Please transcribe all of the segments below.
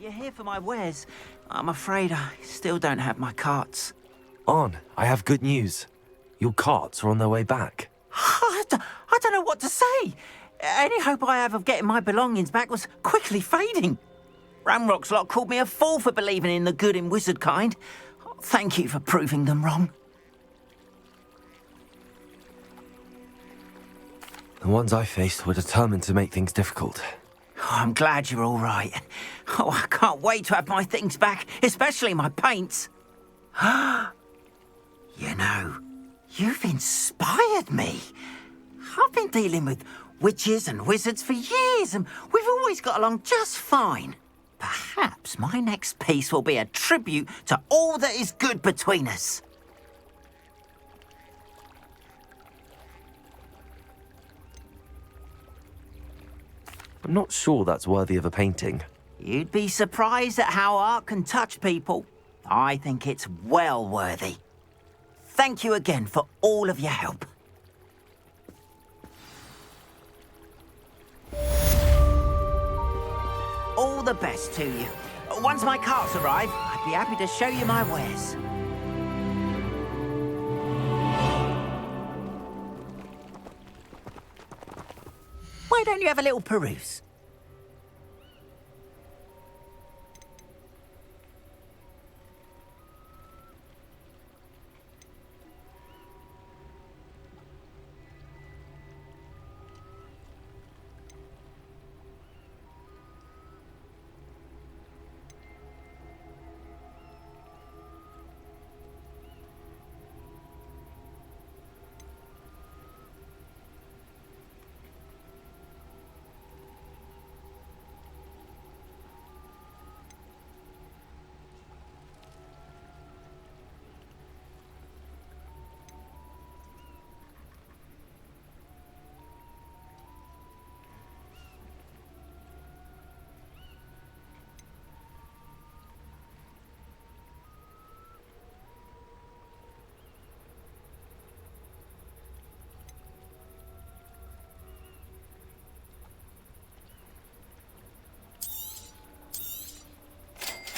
you're here for my wares, I'm afraid I still don't have my carts. On, I have good news. Your carts are on their way back. I don't know what to say. Any hope I have of getting my belongings back was quickly fading. Ramrock's lot called me a fool for believing in the good in wizard kind. Thank you for proving them wrong. The ones I faced were determined to make things difficult. Oh, I'm glad you're all right. Oh, I can't wait to have my things back, especially my paints. You know, you've inspired me. I've been dealing with witches and wizards for years, and we've always got along just fine. Perhaps my next piece will be a tribute to all that is good between us. I'm not sure that's worthy of a painting. You'd be surprised at how art can touch people. I think it's well worthy. Thank you again for all of your help. All the best to you. Once my carts arrive, I'd be happy to show you my wares. Why don't you have a little peruse?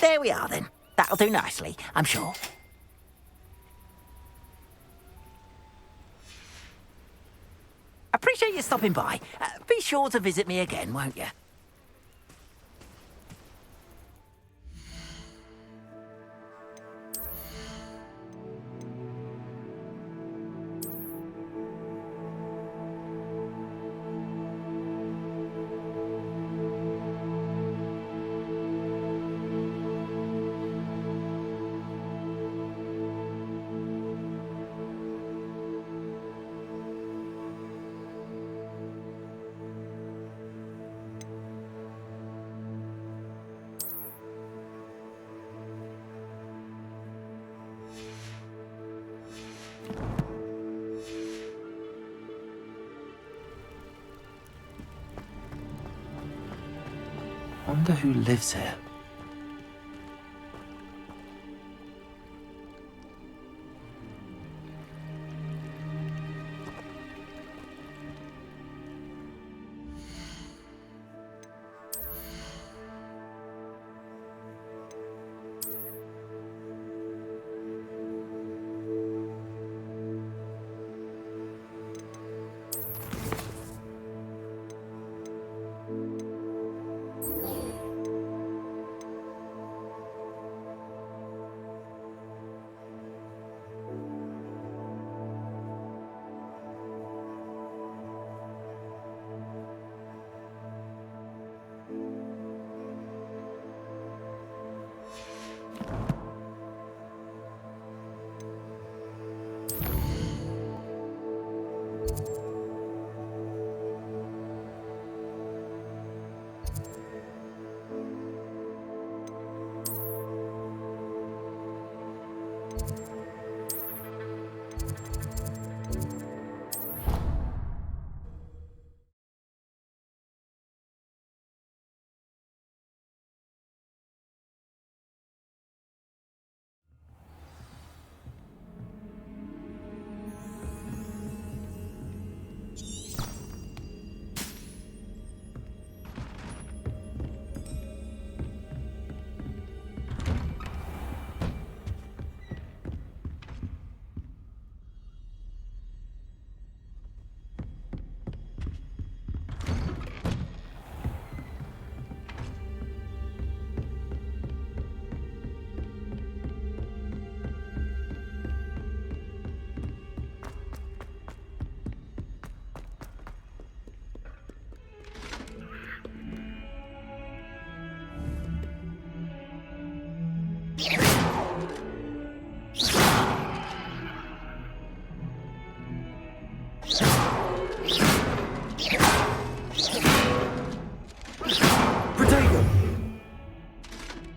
There we are, then. That'll do nicely, I'm sure. Appreciate you stopping by. Be sure to visit me again, won't you? Wonder who lives here.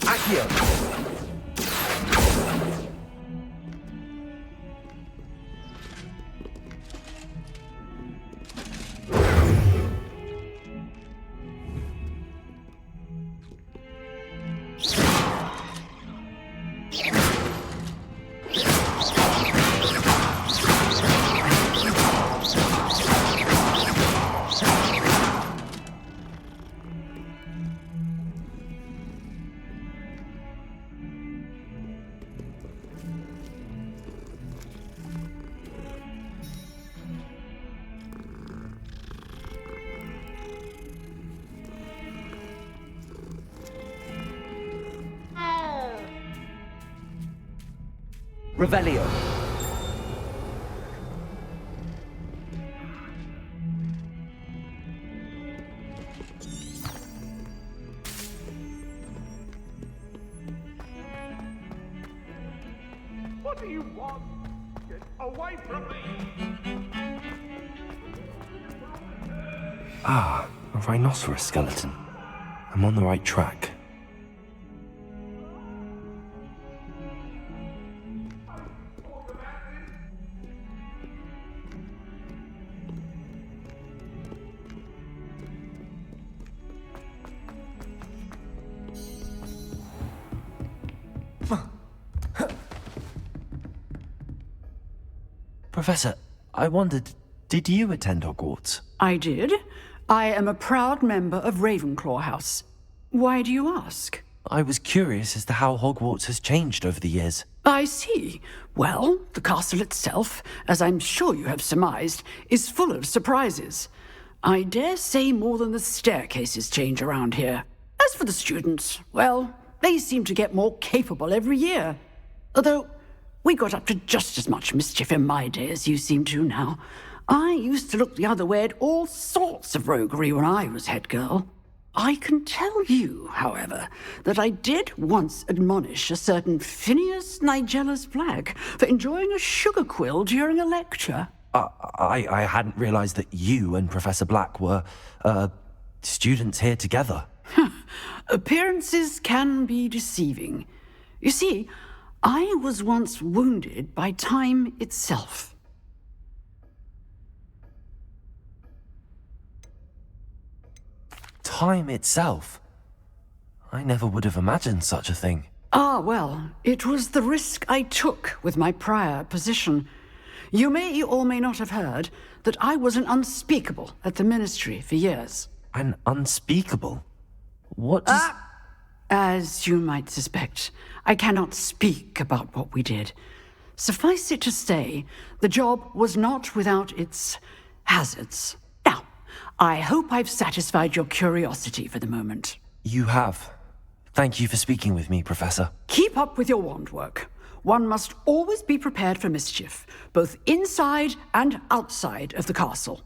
Accio! Revelio. What do you want? Get away from me! Ah, a rhinoceros skeleton. I'm on the right track. Professor, I wondered, did you attend Hogwarts? I did. I am a proud member of Ravenclaw House. Why do you ask? I was curious as to how Hogwarts has changed over the years. I see. Well, the castle itself, as I'm sure you have surmised, is full of surprises. I dare say more than the staircases change around here. As for the students, well, they seem to get more capable every year. Although, we got up to just as much mischief in my day as you seem to now. I used to look the other way at all sorts of roguery when I was head girl. I can tell you, however, that I did once admonish a certain Phineas Nigellus Black for enjoying a sugar quill during a lecture. I hadn't realized that you and Professor Black were, students here together. Appearances can be deceiving. You see, I was once wounded by time itself. Time itself? I never would have imagined such a thing. Ah, well, it was the risk I took with my prior position. You may or may not have heard that I was an unspeakable at the Ministry for years. An unspeakable? What does... As you might suspect, I cannot speak about what we did. Suffice it to say, the job was not without its hazards. Now, I hope I've satisfied your curiosity for the moment. You have. Thank you for speaking with me, Professor. Keep up with your wand work. One must always be prepared for mischief, both inside and outside of the castle.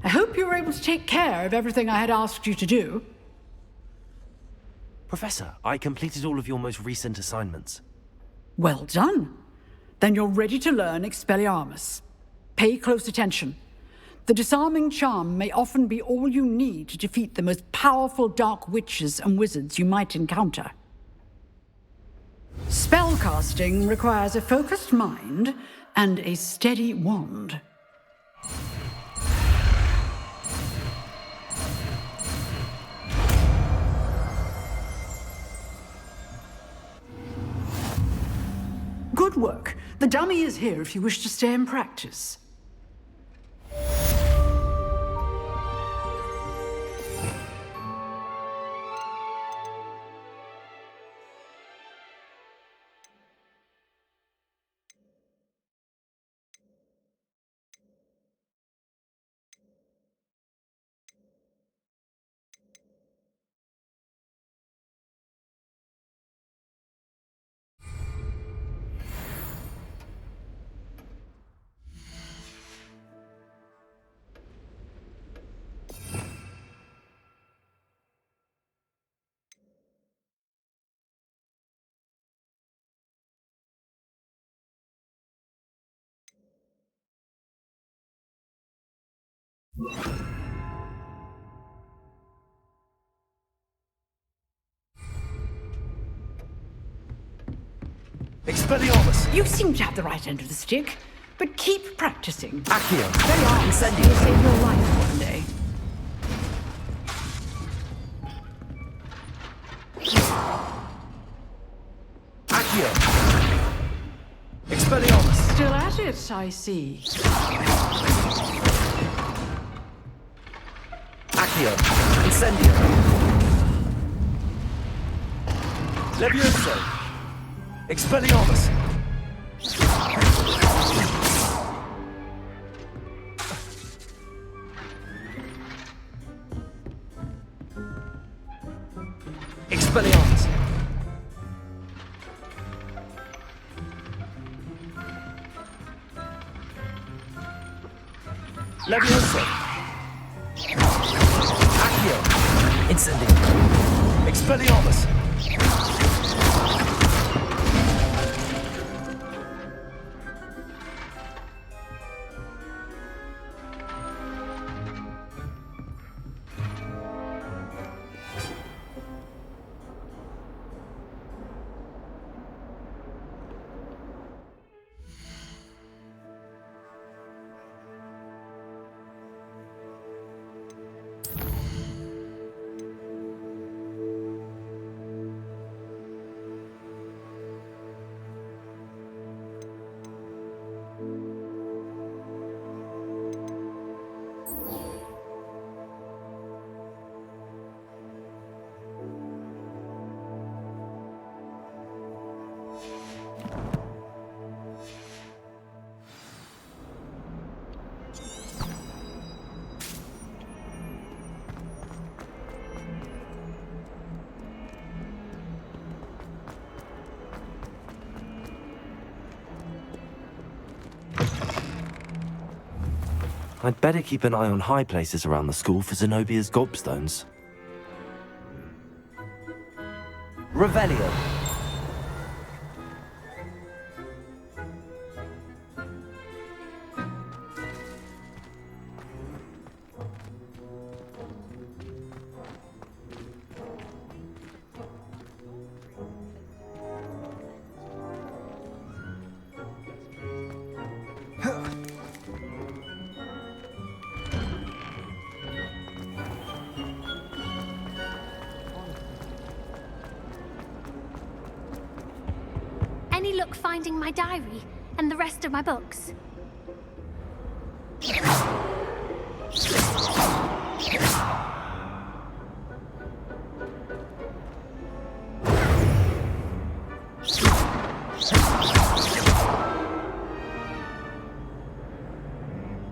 I hope you were able to take care of everything I had asked you to do. Professor, I completed all of your most recent assignments. Well done. Then you're ready to learn Expelliarmus. Pay close attention. The disarming charm may often be all you need to defeat the most powerful dark witches and wizards you might encounter. Spellcasting requires a focused mind and a steady wand. work. The dummy is here if you wish to stay and practice. Expelliarmus! You seem to have the right end of the stick, but keep practicing. Accio! Very hard. Incendio! You'll save your life one day. Accio! Expelliarmus! Still at it, I see. Accio! Incendio! Levioso! Expelliarmus! Expelliarmus! Levioso! Accio! Incendio! Expelliarmus! I'd better keep an eye on high places around the school for Zenobia's gobstones. Revelio. Any luck finding my diary and the rest of my books?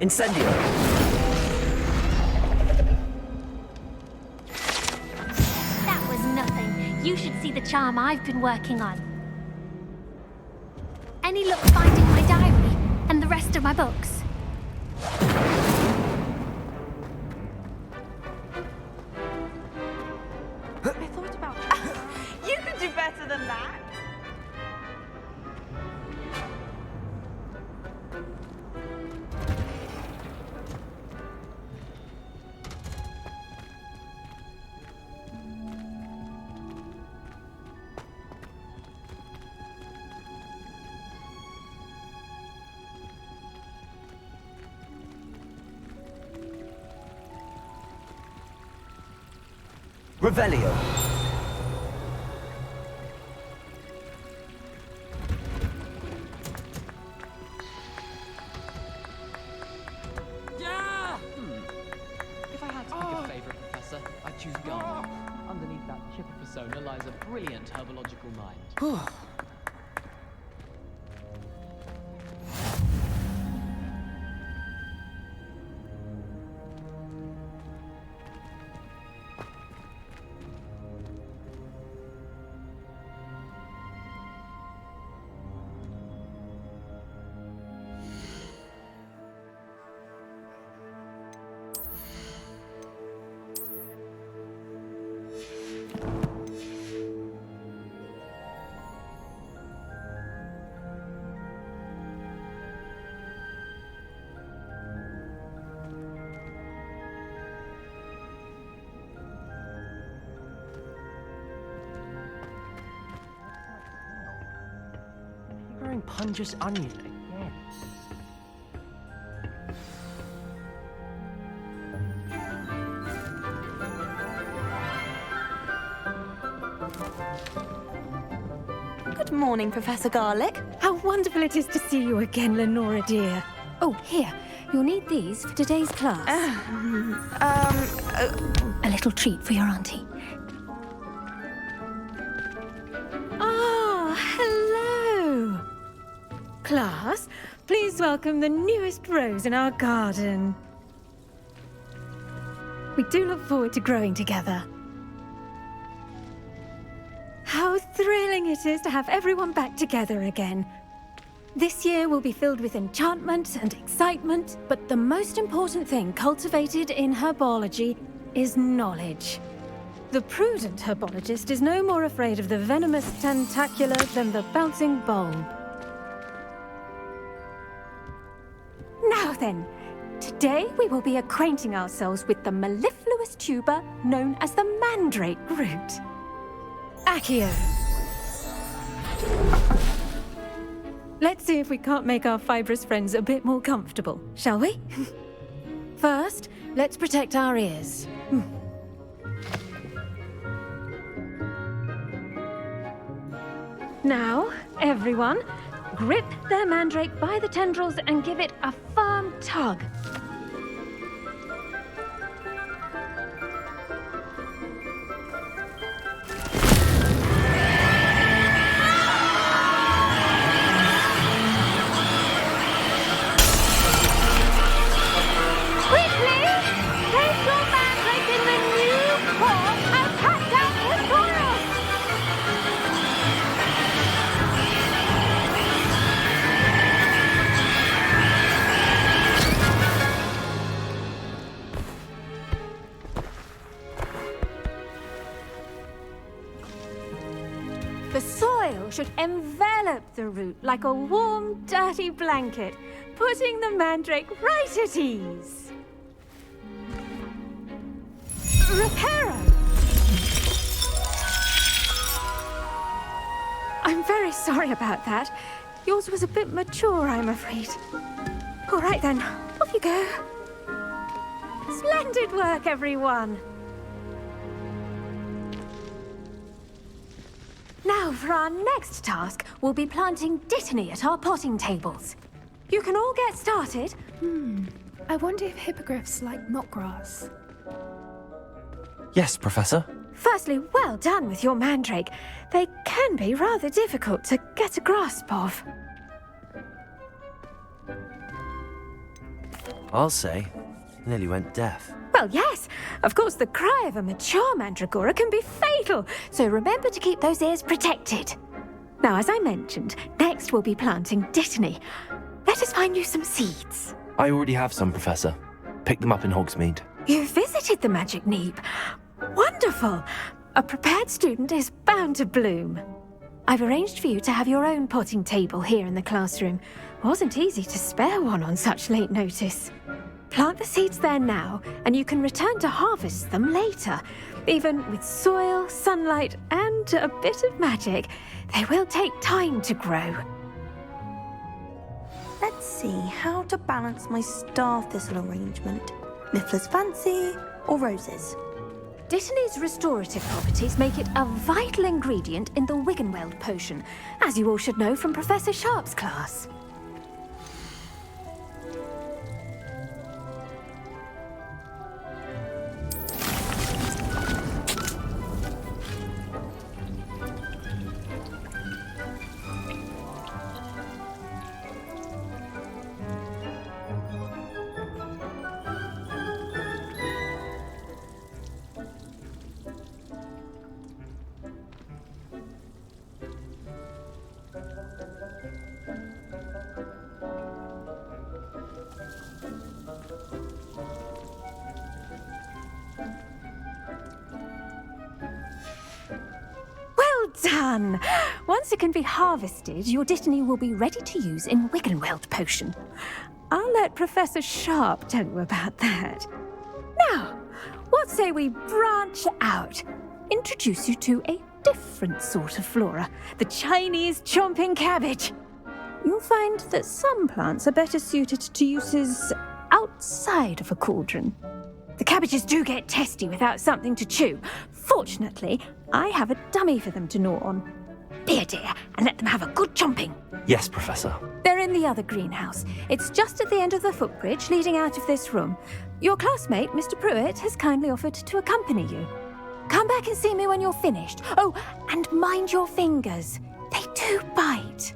Incendio! That was nothing. You should see the charm I've been working on. Any luck finding my diary and the rest of my books? I thought about You could do better than that. Revelio. chip of persona lies a brilliant herbological mind. Growing pungent onion again. Good morning, Professor Garlick. How wonderful it is to see you again, Lenora dear. Oh, here. You'll need these for today's class. A little treat for your auntie. Ah, hello. Class, please welcome the newest rose in our garden. We do look forward to growing together. How thrilling it is to have everyone back together again. This year will be filled with enchantment and excitement, but the most important thing cultivated in herbology is knowledge. The prudent herbologist is no more afraid of the venomous tentacula than the bouncing bulb. Now then, today we will be acquainting ourselves with the mellifluous tuber known as the mandrake root. Accio. Let's see if we can't make our fibrous friends a bit more comfortable, shall we? First, let's protect our ears. Now, everyone, grip their mandrake by the tendrils and give it a firm tug. The soil should envelop the root like a warm, dirty blanket, putting the mandrake right at ease. Reparo! I'm very sorry about that. Yours was a bit mature, I'm afraid. All right then, off you go. Splendid work, everyone. Now, for our next task, we'll be planting dittany at our potting tables. You can all get started. I wonder if hippogriffs like knotgrass. Yes, Professor. Firstly, well done with your mandrake. They can be rather difficult to get a grasp of. I'll say, nearly went deaf. Well, yes. Of course, the cry of a mature mandragora can be fatal, so remember to keep those ears protected. Now, as I mentioned, next we'll be planting dittany. Let us find you some seeds. I already have some, Professor. Picked them up in Hogsmeade. You visited the Magic Neep. Wonderful. A prepared student is bound to bloom. I've arranged for you to have your own potting table here in the classroom. Wasn't easy to spare one on such late notice. Plant the seeds there now, and you can return to harvest them later. Even with soil, sunlight, and a bit of magic, they will take time to grow. Let's see how to balance my star thistle arrangement. Niffler's fancy or roses? Dittany's restorative properties make it a vital ingredient in the Wiggenweld potion, as you all should know from Professor Sharp's class. done. Once it can be harvested, your Dittany will be ready to use in Wiggenweld potion. I'll let Professor Sharp tell you about that. Now, what say we branch out? Introduce you to a different sort of flora, the Chinese chomping cabbage. You'll find that some plants are better suited to uses outside of a cauldron. The cabbages do get testy without something to chew. Fortunately, I have a dummy for them to gnaw on. Be a dear and let them have a good chomping. Yes, Professor. They're in the other greenhouse. It's just at the end of the footbridge leading out of this room. Your classmate, Mr. Pruitt, has kindly offered to accompany you. Come back and see me when you're finished. Oh, and mind your fingers. They do bite.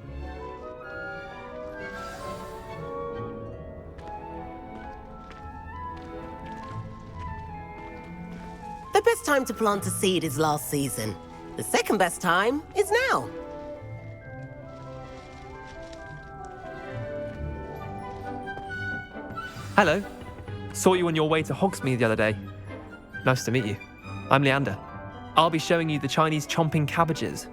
The best time to plant a seed is last season. The second best time is now. Hello. Saw you on your way to Hogsmeade the other day. Nice to meet you. I'm Leander. I'll be showing you the Chinese chomping cabbages.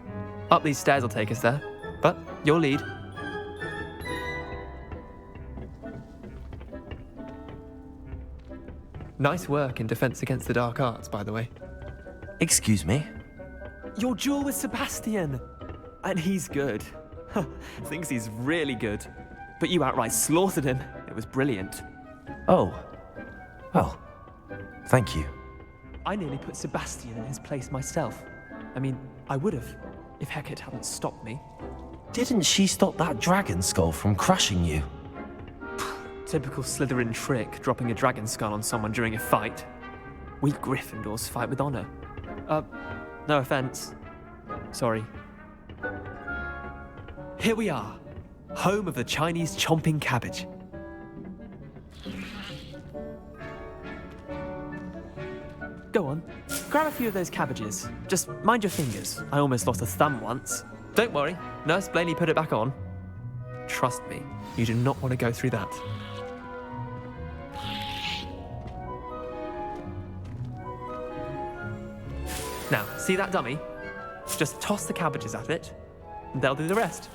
Up these stairs will take us there, but your lead. Nice work in Defense Against the Dark Arts, by the way. Excuse me? Your duel with Sebastian! And he's good. Thinks he's really good. But you outright slaughtered him. It was brilliant. Oh. Well, thank you. I nearly put Sebastian in his place myself. I mean, I would have, if Hectat hadn't stopped me. Didn't she stop that dragon skull from crushing you? Typical Slytherin trick, dropping a dragon skull on someone during a fight. We Gryffindors fight with honor. No offense. Sorry. Here we are, home of the Chinese chomping cabbage. Go on, grab a few of those cabbages. Just mind your fingers. I almost lost a thumb once. Don't worry, Nurse Blaney put it back on. Trust me, you do not want to go through that. Now, see that dummy? Just toss the cabbages at it, and they'll do the rest.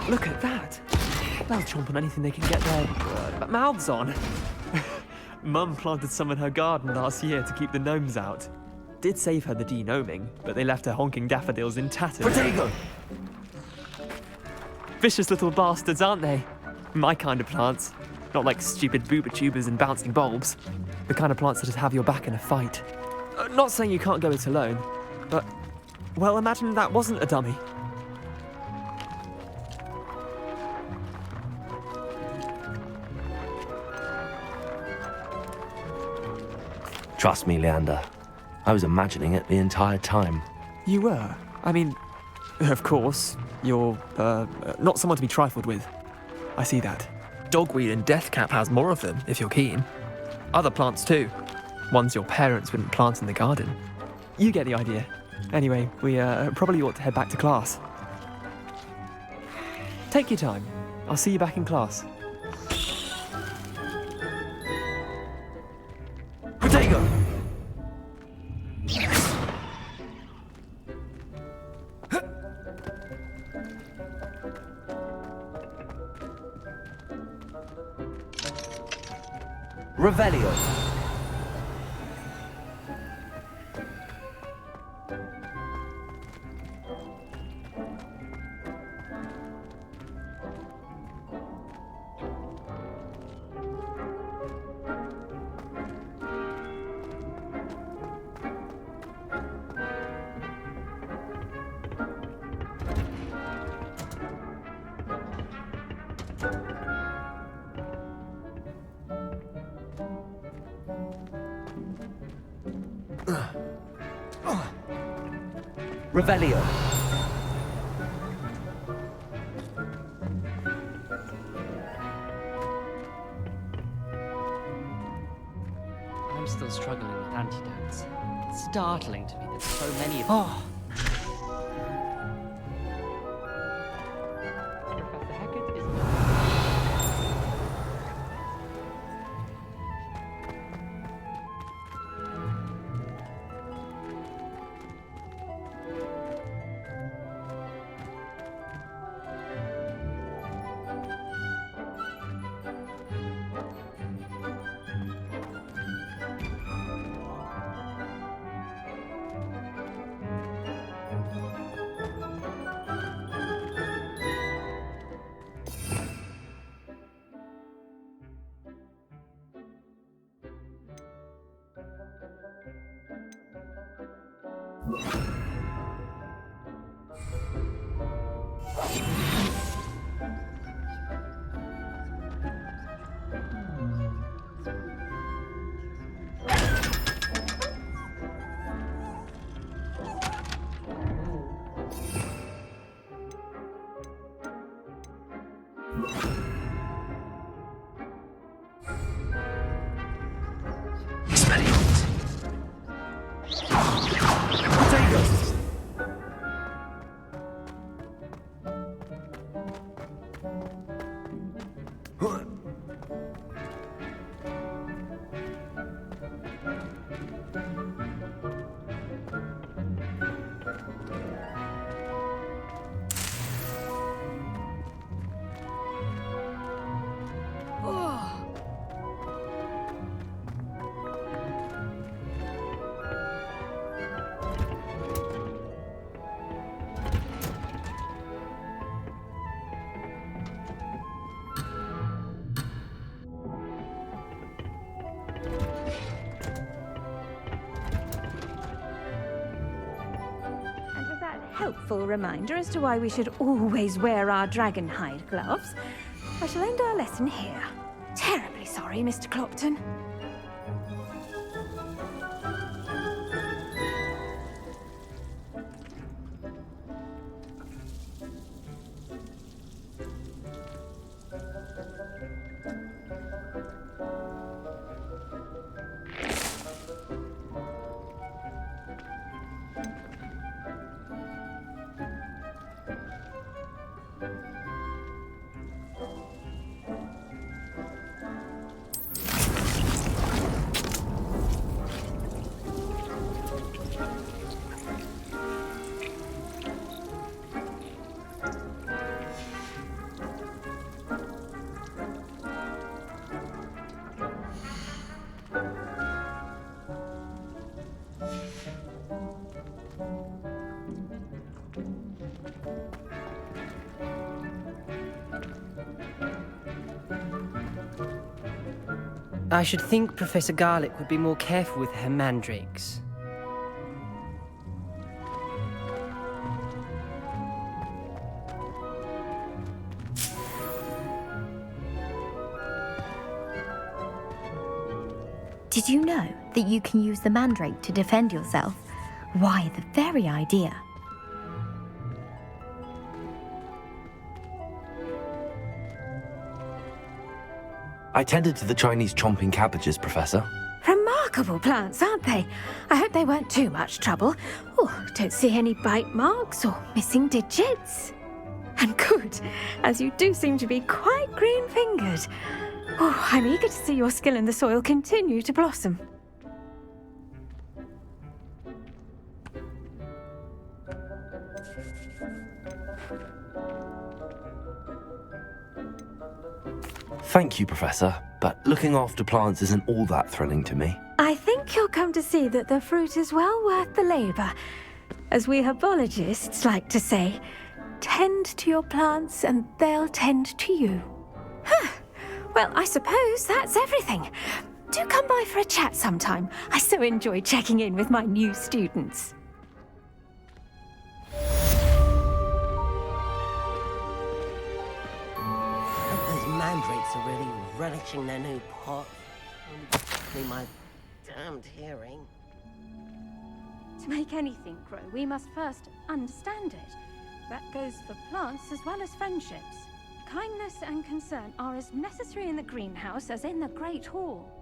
Look at that! They'll chomp on anything they can get their mouths on. Mum planted some in her garden last year to keep the gnomes out. Did save her the de-gnoming, but they left her honking daffodils in tatters. Potato! Vicious little bastards, aren't they? My kind of plants. Not like stupid booba tubers and bouncing bulbs. The kind of plants that just have your back in a fight. Not saying you can't go it alone, but, well, imagine that wasn't a dummy. Trust me, Leander. I was imagining it the entire time. You were? I mean, of course, you're, not someone to be trifled with. I see that. Dogweed and deathcap has more of them, if you're keen. Other plants too. Ones your parents wouldn't plant in the garden. You get the idea. Anyway, we probably ought to head back to class. Take your time. I'll see you back in class. Potato! Revelio. Revelio. I'm still struggling with antidotes. It's startling to me that so many of them. Oh, Professor Hectat is helpful reminder as to why we should always wear our dragon hide gloves. I shall end our lesson here. Terribly sorry, Mr. Clopton. I should think Professor Garlick would be more careful with her mandrakes. Did you know that you can use the mandrake to defend yourself? Why, the very idea. I tended to the Chinese chomping cabbages, Professor. Remarkable plants, aren't they? I hope they weren't too much trouble. Oh, don't see any bite marks or missing digits. And good, as you do seem to be quite green-fingered. Oh, I'm eager to see your skill in the soil continue to blossom. Thank you, Professor, but looking after plants isn't all that thrilling to me. I think you'll come to see that the fruit is well worth the labour. As we herbologists like to say, tend to your plants and they'll tend to you. Huh. Well, I suppose that's everything. Do come by for a chat sometime. I so enjoy checking in with my new students. Those mandrakes are really relishing their new pot. Only my damned hearing. To make anything grow, we must first understand it. That goes for plants as well as friendships. Kindness and concern are as necessary in the greenhouse as in the Great Hall.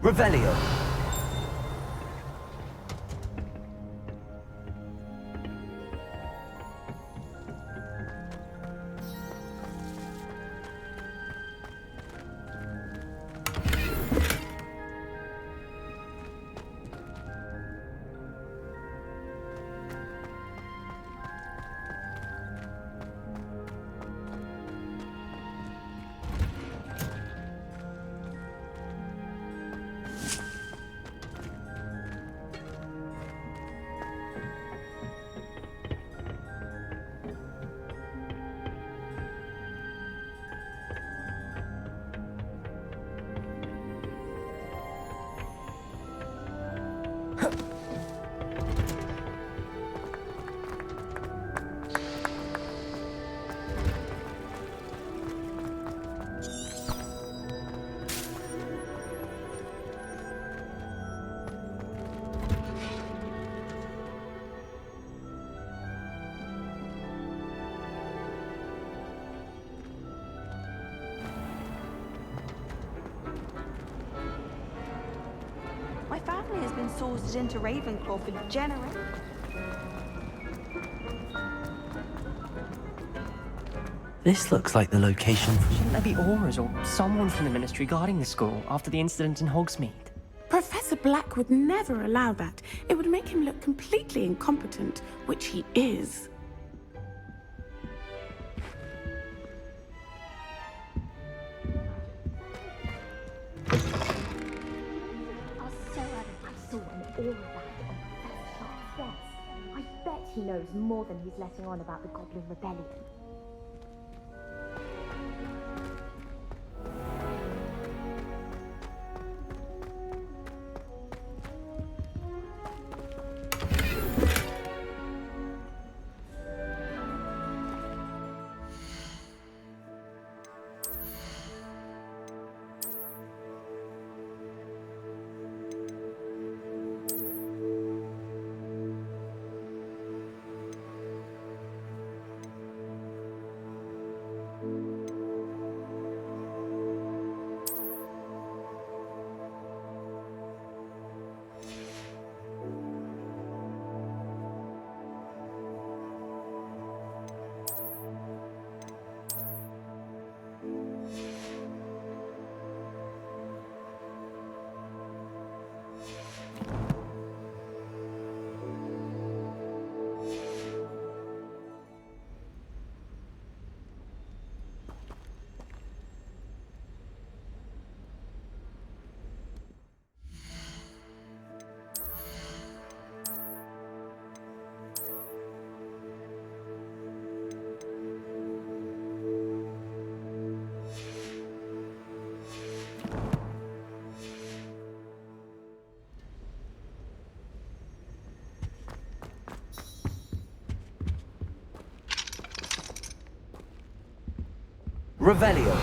Revelio. My family has been sorted into Ravenclaw for generations. This looks like the location for... Shouldn't there be auras or someone from the Ministry guarding the school after the incident in Hogsmeade? Professor Black would never allow that. It would make him look completely incompetent, which he is. He knows more than he's letting on about the Goblin Rebellion. Revelio.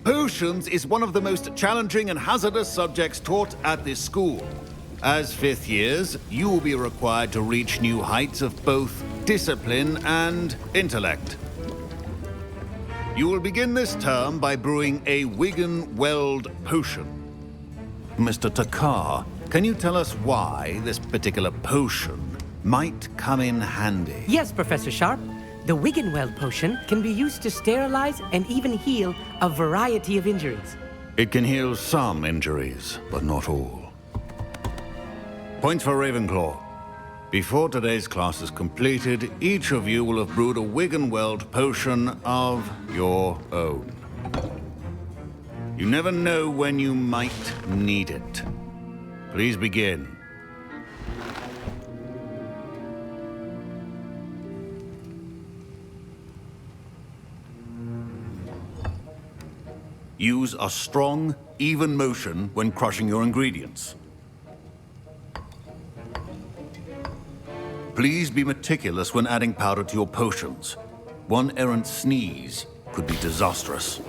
Potions is one of the most challenging and hazardous subjects taught at this school. As fifth years, you will be required to reach new heights of both discipline and intellect. You will begin this term by brewing a Wiggenweld potion. Mr. Takar, can you tell us why this particular potion might come in handy? Yes, Professor Sharp. The Wiggenweld potion can be used to sterilize and even heal a variety of injuries. It can heal some injuries, but not all. Points for Ravenclaw. Before today's class is completed, each of you will have brewed a Wiggenweld potion of your own. You never know when you might need it. Please begin. Use a strong, even motion when crushing your ingredients. Please be meticulous when adding powder to your potions. One errant sneeze could be disastrous.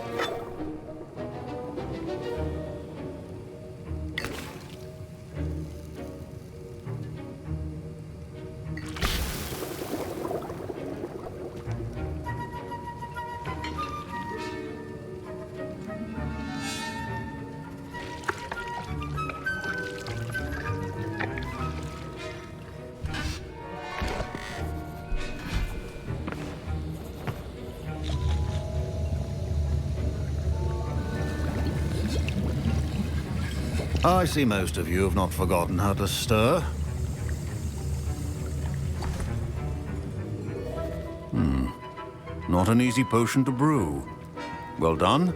I see most of you have not forgotten how to stir. Not an easy potion to brew. Well done.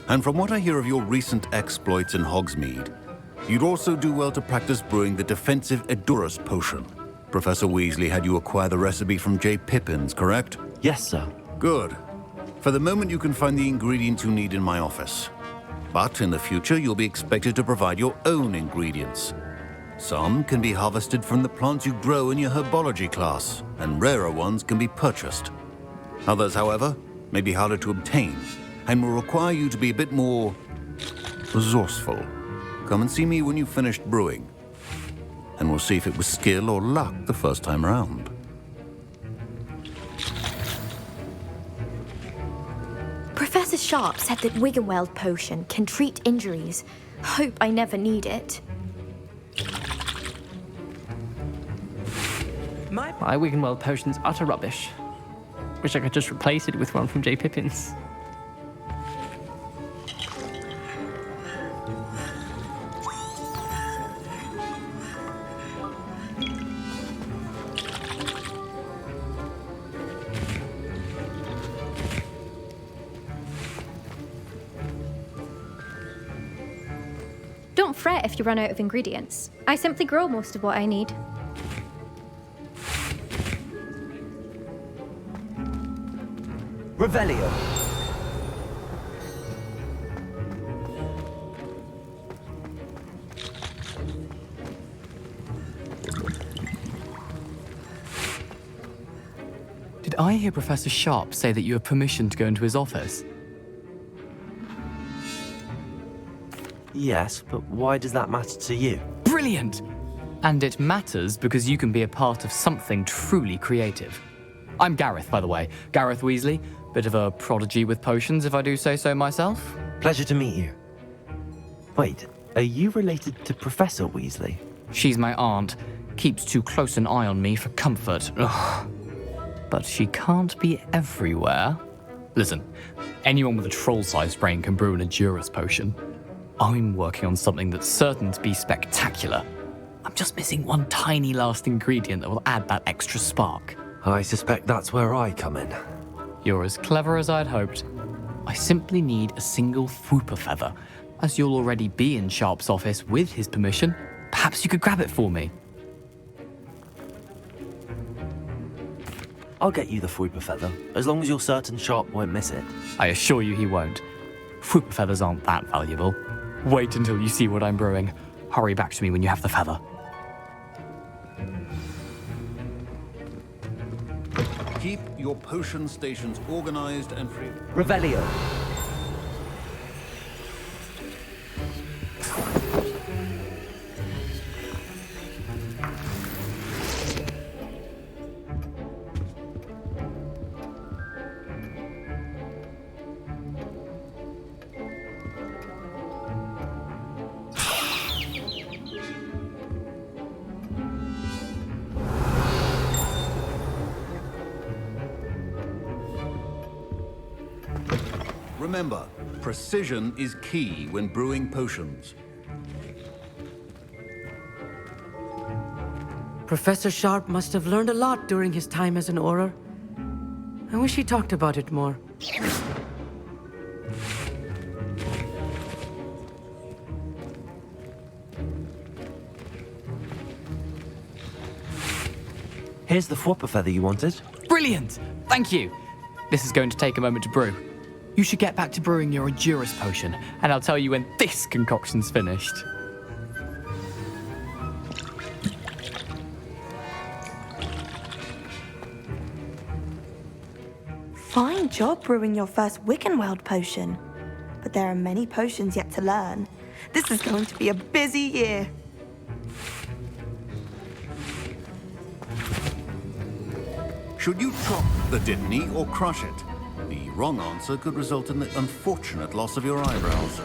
And from what I hear of your recent exploits in Hogsmeade, you'd also do well to practice brewing the defensive Edurus potion. Professor Weasley had you acquire the recipe from J. Pippins, correct? Yes, sir. Good. For the moment, you can find the ingredients you need in my office. But in the future, you'll be expected to provide your own ingredients. Some can be harvested from the plants you grow in your herbology class, and rarer ones can be purchased. Others, however, may be harder to obtain, and will require you to be a bit more resourceful. Come and see me when you've finished brewing, and we'll see if it was skill or luck the first time around. Professor Sharp said that Wiggenweld potion can treat injuries. Hope I never need it. My Wiggenweld potion's utter rubbish. Wish I could just replace it with one from J. Pippins. Don't fret if you run out of ingredients. I simply grow most of what I need. Revelio. Did I hear Professor Sharp say that you have permission to go into his office? Yes, but why does that matter to you? Brilliant! And it matters because you can be a part of something truly creative. I'm Gareth, by the way. Gareth Weasley. Bit of a prodigy with potions, if I do say so myself. Pleasure to meet you. Wait, are you related to Professor Weasley? She's my aunt. Keeps too close an eye on me for comfort. Ugh. But she can't be everywhere. Listen, anyone with a troll-sized brain can brew an Endurus potion. I'm working on something that's certain to be spectacular. I'm just missing one tiny last ingredient that will add that extra spark. I suspect that's where I come in. You're as clever as I'd hoped. I simply need a single Whooper feather. As you'll already be in Sharp's office with his permission, perhaps you could grab it for me. I'll get you the Whooper feather, as long as you're certain Sharp won't miss it. I assure you he won't. Whooper feathers aren't that valuable. Wait until you see what I'm brewing. Hurry back to me when you have the feather. Keep your potion stations organized and free. Revelio. Remember, precision is key when brewing potions. Professor Sharp must have learned a lot during his time as an Auror. I wish he talked about it more. Here's the Whooper feather you wanted. Brilliant! Thank you! This is going to take a moment to brew. You should get back to brewing your Endurus potion, and I'll tell you when this concoction's finished. Fine job brewing your first Wiggenweld potion. But there are many potions yet to learn. This is going to be a busy year. Should you chop the Dittany or crush it? The wrong answer could result in the unfortunate loss of your eyebrows.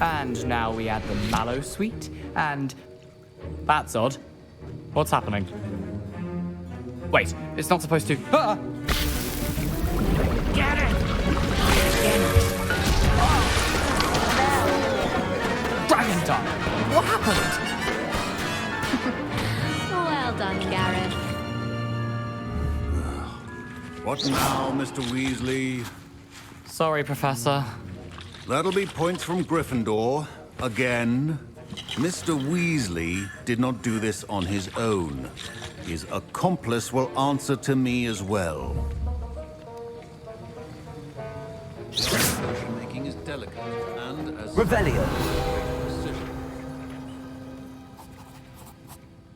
And now we add the mallow sweet, and... That's odd. What's happening? Wait, it's not supposed to... Ah! Get it! Dragon time! What happened? Well done, Gareth. What now, Mr. Weasley? Sorry, Professor. That'll be points from Gryffindor. Again. Mr. Weasley did not do this on his own. His accomplice will answer to me as well. Potion making is delicate, and as Revelio.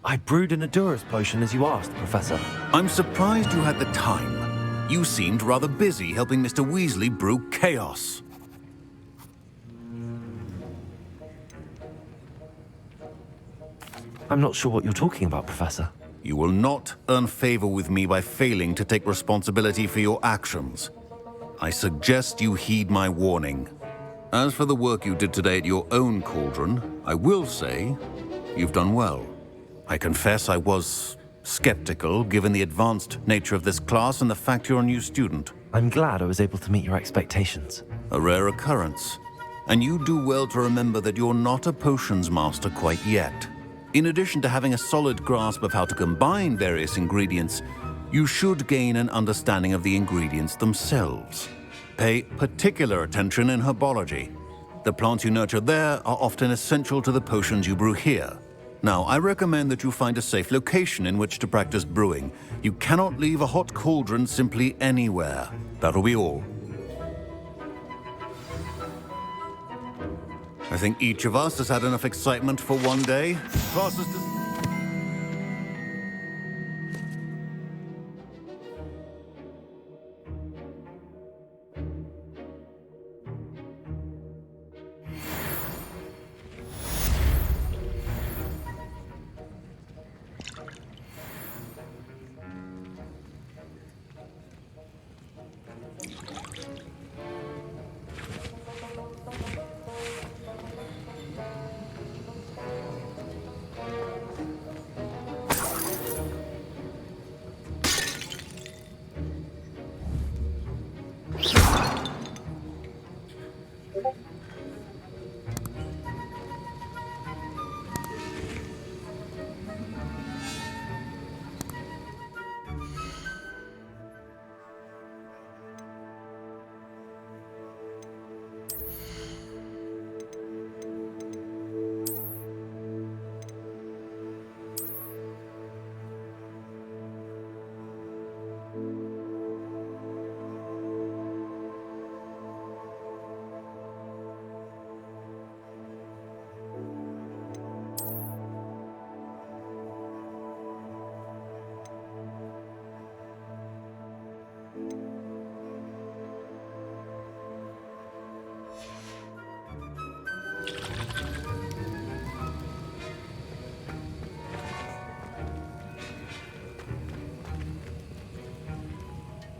I brewed an Adura's potion as you asked, Professor. I'm surprised you had the time. You seemed rather busy helping Mr. Weasley brew chaos. I'm not sure what you're talking about, Professor. You will not earn favor with me by failing to take responsibility for your actions. I suggest you heed my warning. As for the work you did today at your own cauldron, I will say you've done well. I confess I was skeptical, given the advanced nature of this class and the fact you're a new student. I'm glad I was able to meet your expectations. A rare occurrence. And you do well to remember that you're not a potions master quite yet. In addition to having a solid grasp of how to combine various ingredients, you should gain an understanding of the ingredients themselves. Pay particular attention in herbology. The plants you nurture there are often essential to the potions you brew here. Now, I recommend that you find a safe location in which to practice brewing. You cannot leave a hot cauldron simply anywhere. That'll be all. I think each of us has had enough excitement for one day. Classes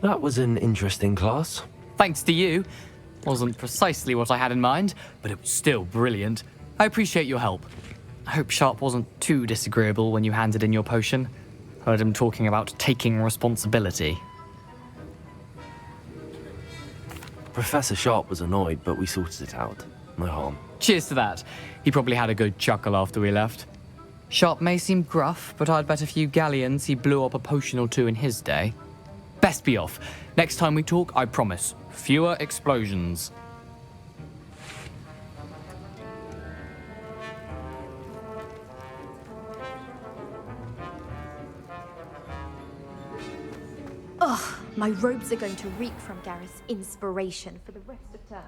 That was an interesting class. Thanks to you. Wasn't precisely what I had in mind, but it was still brilliant. I appreciate your help. I hope Sharp wasn't too disagreeable when you handed in your potion. Heard him talking about taking responsibility. Professor Sharp was annoyed, but we sorted it out. No harm. Cheers to that. He probably had a good chuckle after we left. Sharp may seem gruff, but I'd bet a few galleons he blew up a potion or two in his day. Best be off. Next time we talk, I promise, fewer explosions. Ugh, my robes are going to reek from Gareth's inspiration for the rest of term.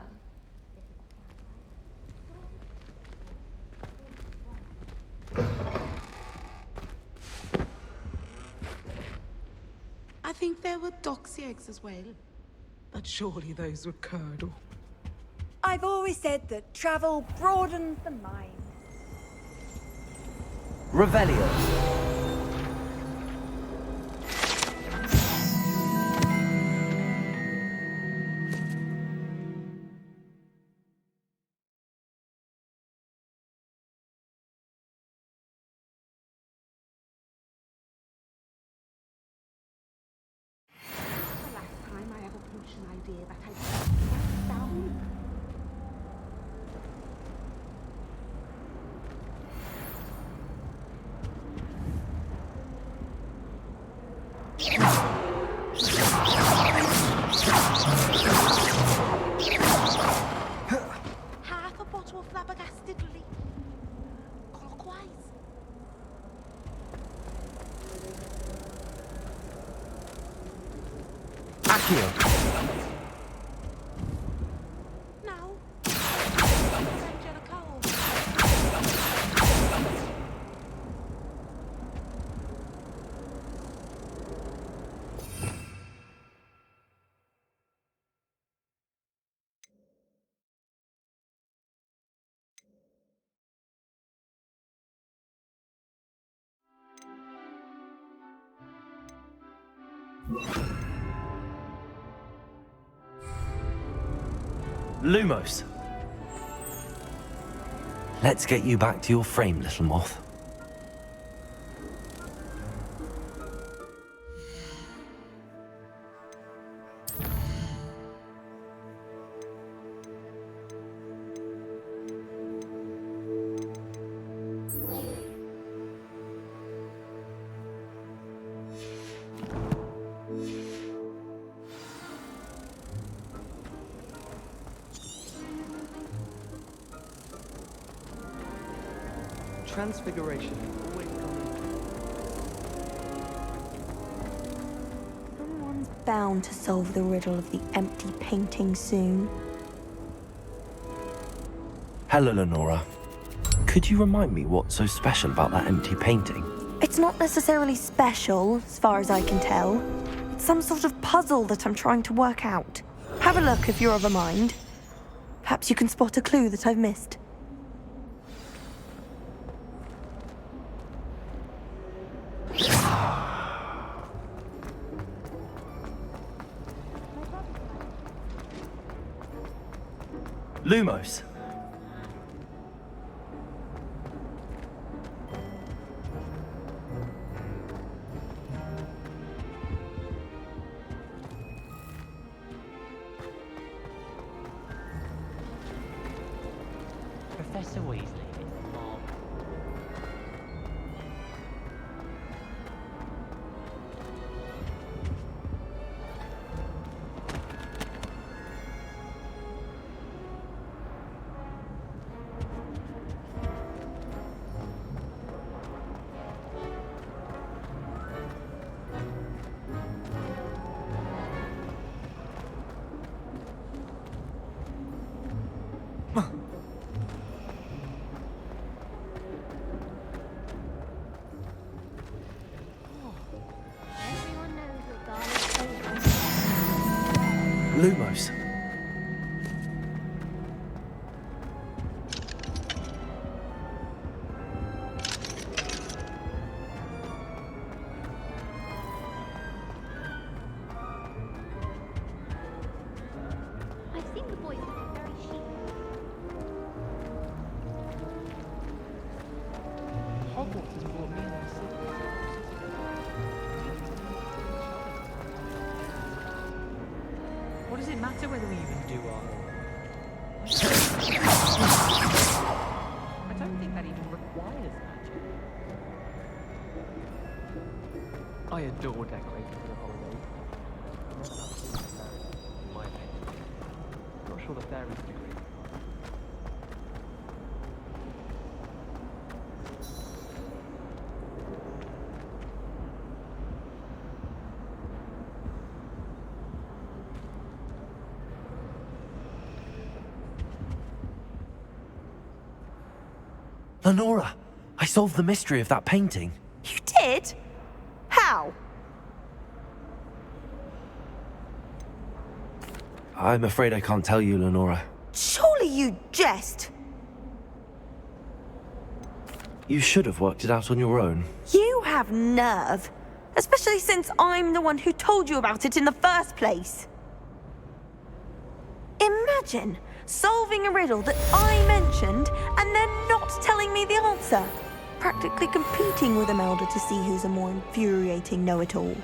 I think there were doxy eggs as well. But surely those were curdle. I've always said that travel broadens the mind. Revelio. Idea that I down. Half a bottle of flabbergasted leaf. Clockwise. Accio. Now. Lumos. Let's get you back to your frame, little moth. Transfiguration. Someone's bound to solve the riddle of the empty painting soon. Hello, Lenora. Could you remind me what's so special about that empty painting? It's not necessarily special, as far as I can tell. It's some sort of puzzle that I'm trying to work out. Have a look if you're of a mind. Perhaps you can spot a clue that I've missed. Lumos. Professor Weasley is Mom. Lumos. I've seen the boys looking very chic. Hogwarts has brought me their What does it matter whether we even do our... I don't think that even requires magic. I adore decorating for the holidays. In my opinion. Not sure the fairies agree. Lenora, I solved the mystery of that painting. You did? How? I'm afraid I can't tell you, Lenora. Surely you jest. You should have worked it out on your own. You have nerve. Especially since I'm the one who told you about it in the first place. Imagine solving a riddle that I mentioned and then not telling me the answer. Practically competing with Imelda to see who's a more infuriating know-it-all.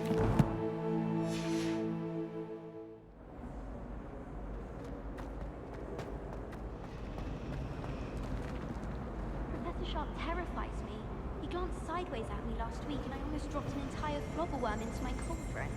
Professor Sharp terrifies me. He glanced sideways at me last week and I almost dropped an entire flobberworm into my cauldron.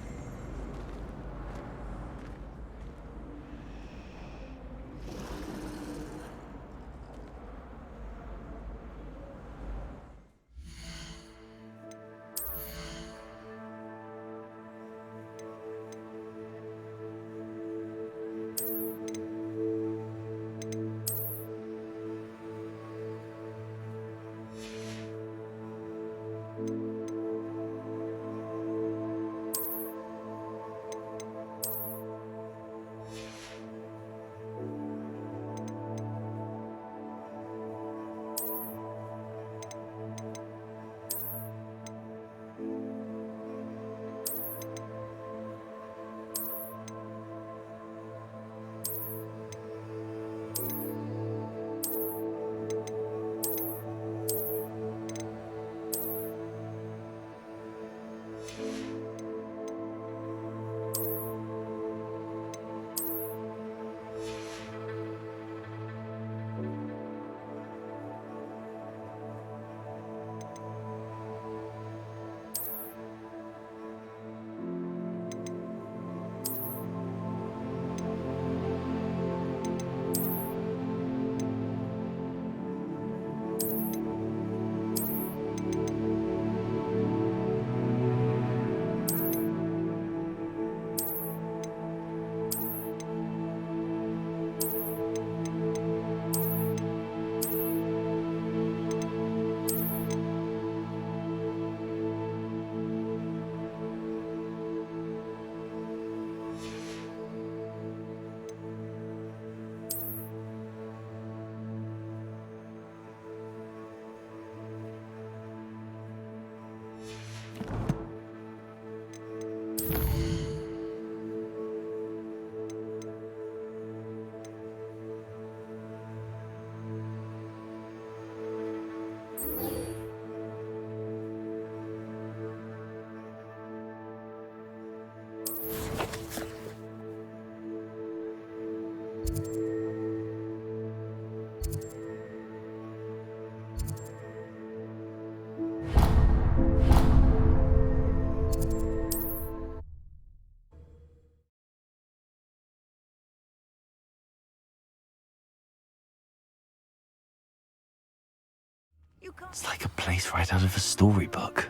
It's like a place right out of a storybook.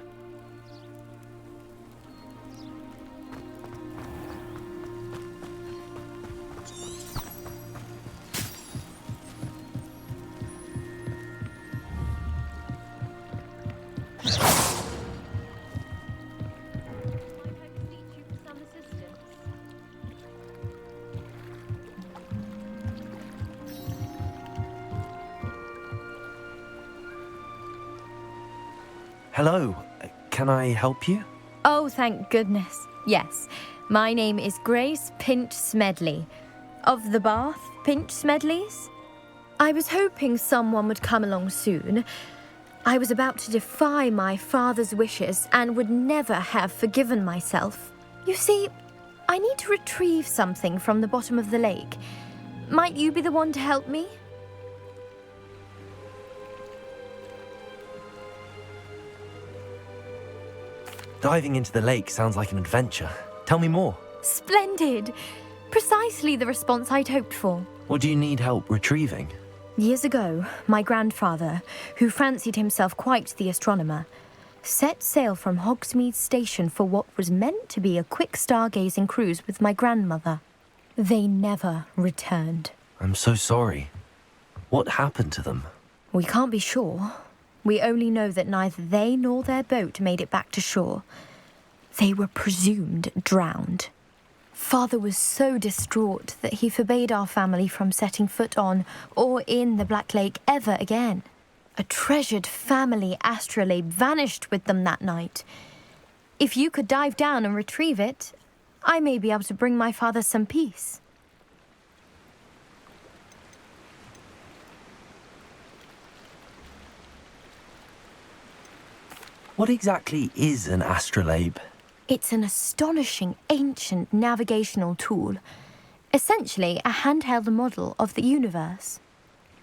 Hello, can I help you? Oh, thank goodness. Yes, my name is Grace Pinch-Smedley, of the Bath Pinch-Smedleys. I was hoping someone would come along soon. I was about to defy my father's wishes and would never have forgiven myself. You see, I need to retrieve something from the bottom of the lake. Might you be the one to help me? Diving into the lake sounds like an adventure. Tell me more. Splendid! Precisely the response I'd hoped for. What do you need help retrieving? Years ago, my grandfather, who fancied himself quite the astronomer, set sail from Hogsmeade Station for what was meant to be a quick stargazing cruise with my grandmother. They never returned. I'm so sorry. What happened to them? We can't be sure. We only know that neither they nor their boat made it back to shore. They were presumed drowned. Father was so distraught that he forbade our family from setting foot on or in the Black Lake ever again. A treasured family astrolabe vanished with them that night. If you could dive down and retrieve it, I may be able to bring my father some peace. What exactly is an astrolabe? It's an astonishing ancient navigational tool, essentially a handheld model of the universe.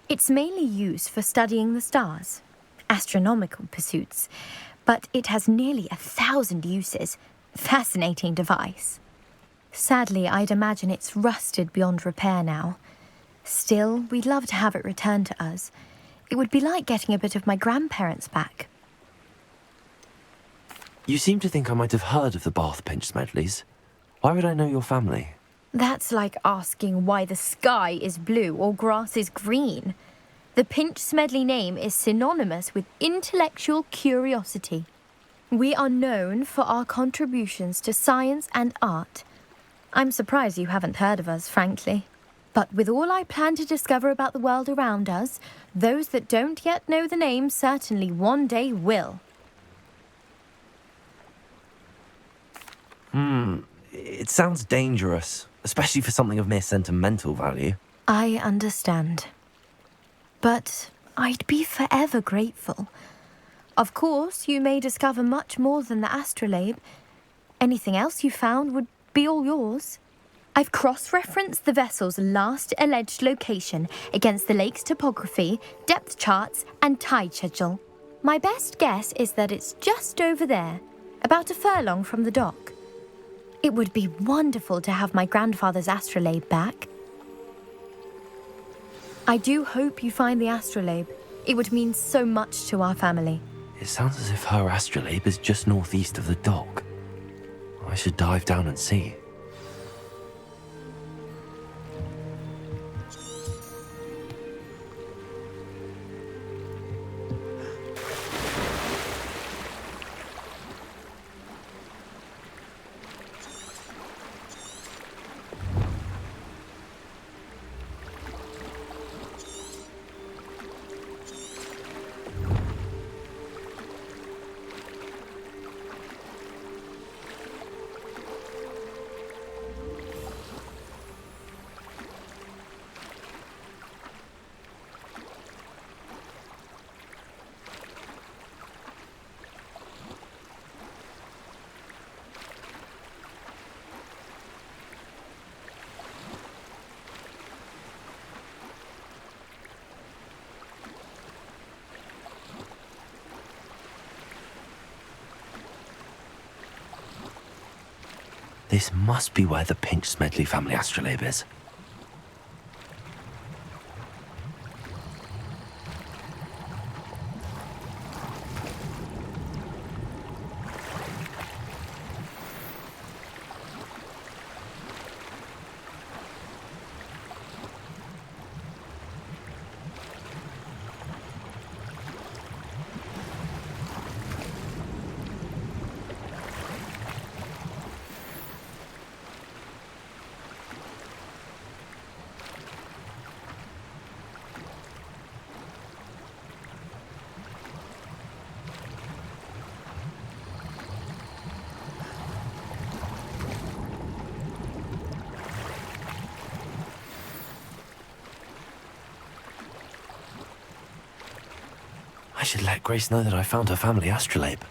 It's mainly used for studying the stars, astronomical pursuits, but it has nearly 1,000 uses. Fascinating device. Sadly, I'd imagine it's rusted beyond repair now. Still, we'd love to have it returned to us. It would be like getting a bit of my grandparents back. You seem to think I might have heard of the Bath Pinch-Smedleys. Why would I know your family? That's like asking why the sky is blue or grass is green. The Pinch-Smedley name is synonymous with intellectual curiosity. We are known for our contributions to science and art. I'm surprised you haven't heard of us, frankly. But with all I plan to discover about the world around us, those that don't yet know the name certainly one day will. It sounds dangerous, especially for something of mere sentimental value. I understand. But I'd be forever grateful. Of course, you may discover much more than the astrolabe. Anything else you found would be all yours. I've cross-referenced the vessel's last alleged location against the lake's topography, depth charts, and tide schedule. My best guess is that it's just over there, about a furlong from the dock. It would be wonderful to have my grandfather's astrolabe back. I do hope you find the astrolabe. It would mean so much to our family. It sounds as if her astrolabe is just northeast of the dock. I should dive down and see. This must be where the Pinch-Smedley family astrolabe is. I should let Grace know that I found her family astrolabe.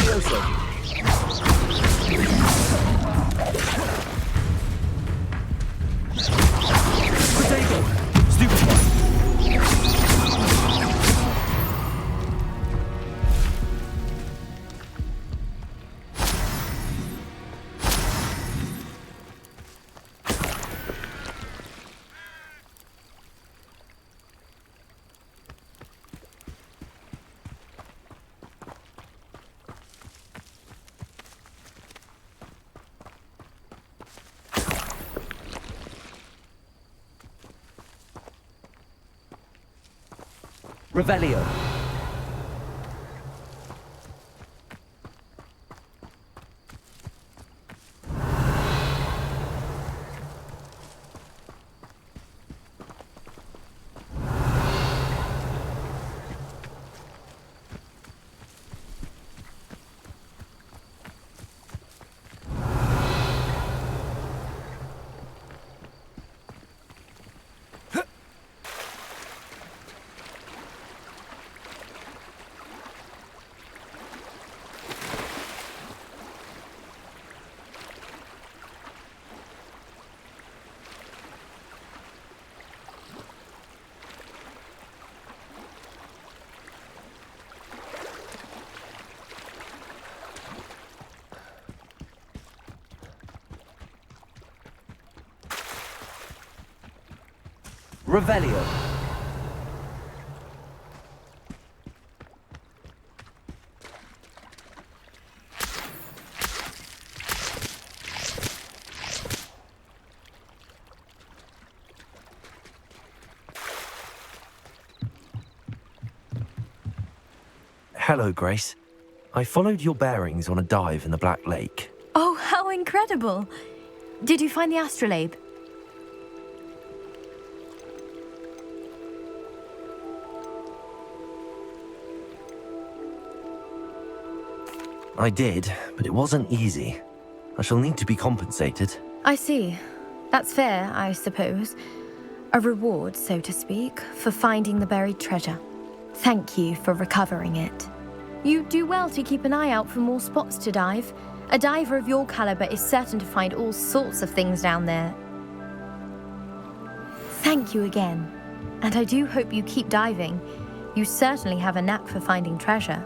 Levioso! Potato! Stupefy! Revelio. Revelio. Hello, Grace. I followed your bearings on a dive in the Black Lake. Oh, how incredible! Did you find the astrolabe? I did, but it wasn't easy. I shall need to be compensated. I see. That's fair, I suppose. A reward, so to speak, for finding the buried treasure. Thank you for recovering it. You do well to keep an eye out for more spots to dive. A diver of your caliber is certain to find all sorts of things down there. Thank you again. And I do hope you keep diving. You certainly have a knack for finding treasure.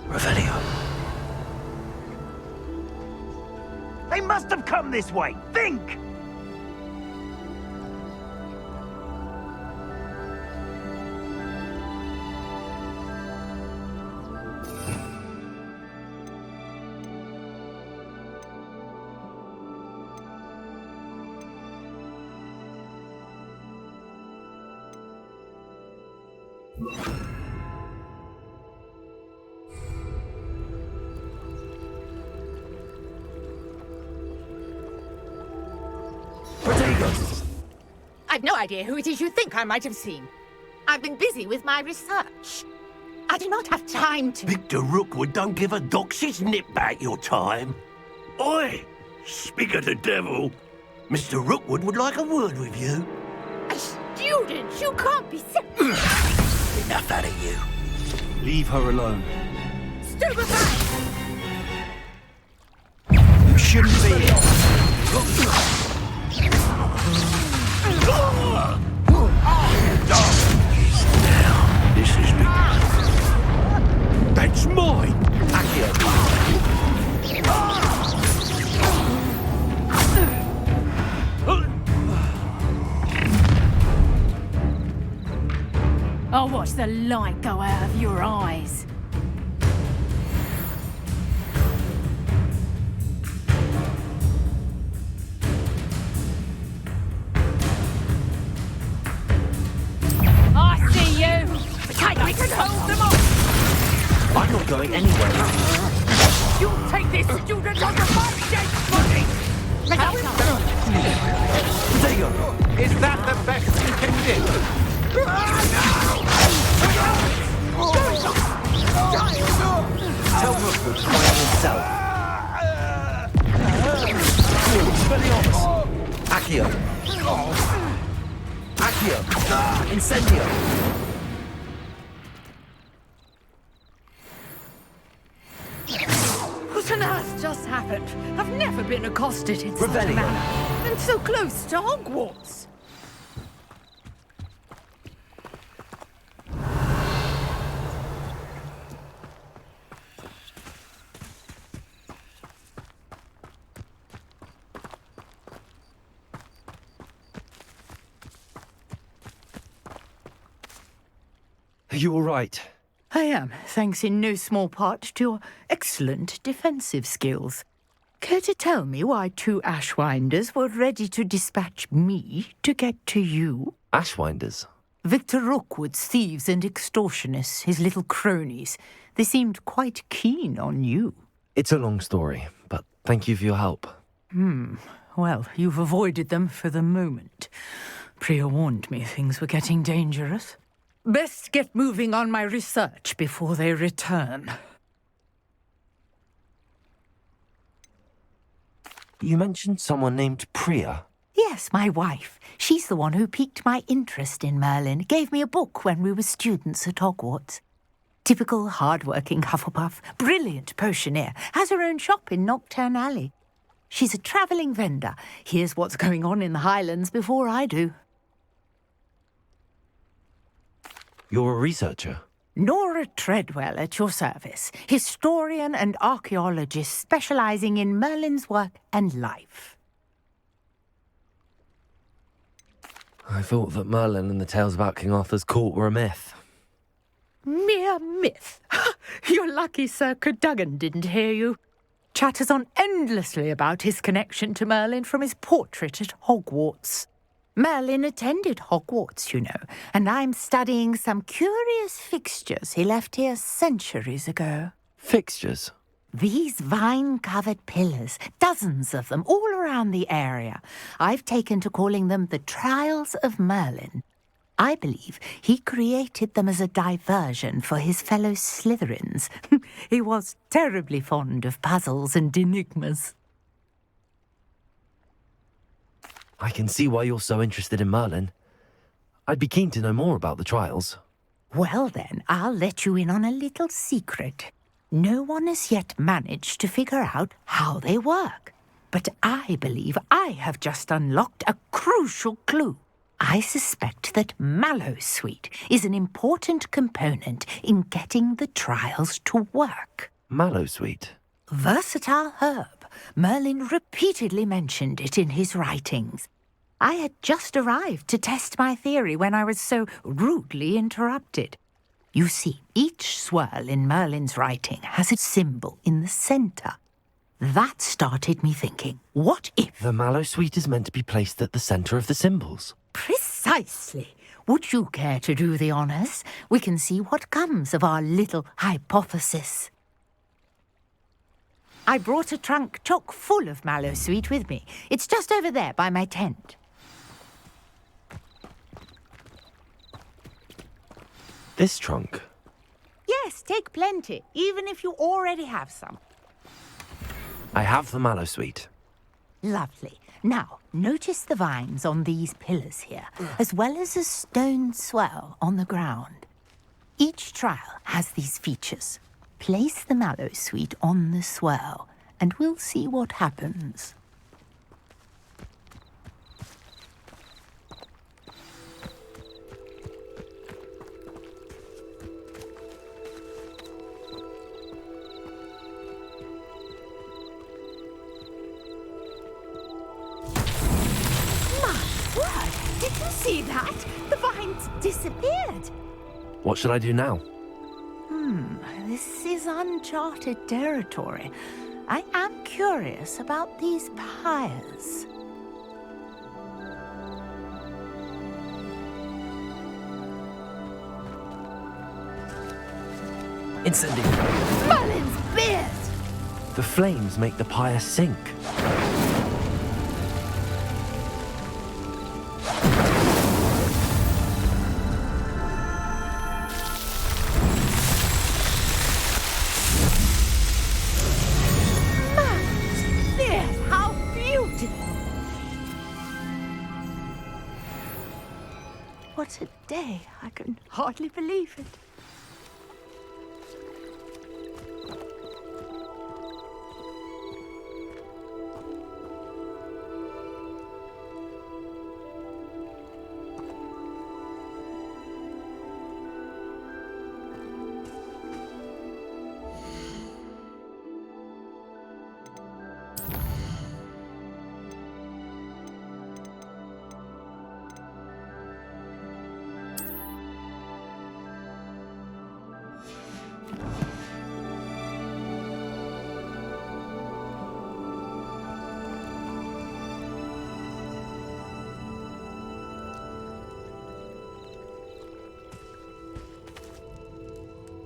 Revelio. They must have come this way. Think! I've no idea who it is you think I might have seen. I've been busy with my research. I do not have time to... Victor Rookwood don't give a doxy's nip back your time. Oi! Speak of the devil. Mr. Rookwood would like a word with you. A student? You can't be so... Enough out of you. Leave her alone. Stupefy! You shouldn't be here. This is me. That's mine! I'll watch the light go out of your eyes. I see you! We can hold them off! I'm not going anywhere. You'll take this student on the march, dead body! Potato, is that the best you can do? Tell Rookwood to find himself. Accio. Accio. Incendio. What on earth just happened? I've never been accosted in such a Revelio. manner. And so close to Hogwarts. Are you all right? I am, thanks in no small part to your excellent defensive skills. Care to tell me why two Ashwinders were ready to dispatch me to get to you? Ashwinders? Victor Rookwood's thieves and extortionists, his little cronies. They seemed quite keen on you. It's a long story, but thank you for your help. Well, you've avoided them for the moment. Priya warned me things were getting dangerous. Best get moving on my research before they return. You mentioned someone named Priya. Yes, my wife. She's the one who piqued my interest in Merlin. Gave me a book when we were students at Hogwarts. Typical hard-working Hufflepuff. Brilliant potioneer. Has her own shop in Knockturn Alley. She's a travelling vendor. Hears what's going on in the Highlands before I do. You're a researcher? Nora Treadwell at your service. Historian and archaeologist specialising in Merlin's work and life. I thought that Merlin and the tales about King Arthur's court were a myth. Mere myth. You're lucky Sir Cadogan didn't hear you. Chatters on endlessly about his connection to Merlin from his portrait at Hogwarts. Merlin attended Hogwarts, you know, and I'm studying some curious fixtures he left here centuries ago. Fixtures? These vine-covered pillars, dozens of them, all around the area. I've taken to calling them the Trials of Merlin. I believe he created them as a diversion for his fellow Slytherins. He was terribly fond of puzzles and enigmas. I can see why you're so interested in Merlin. I'd be keen to know more about the trials. Well then, I'll let you in on a little secret. No one has yet managed to figure out how they work. But I believe I have just unlocked a crucial clue. I suspect that mallowsweet is an important component in getting the trials to work. Mallowsweet? Versatile herb. Merlin repeatedly mentioned it in his writings. I had just arrived to test my theory when I was so rudely interrupted. You see, each swirl in Merlin's writing has a symbol in the centre. That started me thinking, what if... The mallowsweet is meant to be placed at the centre of the symbols. Precisely. Would you care to do the honours? We can see what comes of our little hypothesis. I brought a trunk chock full of mallowsweet with me. It's just over there by my tent. This trunk? Yes, take plenty, even if you already have some. I have the mallowsweet. Lovely. Now, notice the vines on these pillars here, as well as a stone swell on the ground. Each trial has these features. Place the mallowsweet on the swell, and we'll see what happens. Did you see that? The vines disappeared. What should I do now? This is uncharted territory. I am curious about these pyres. Incendio! Merlin's beard! The flames make the pyre sink. What a day. I can hardly believe it.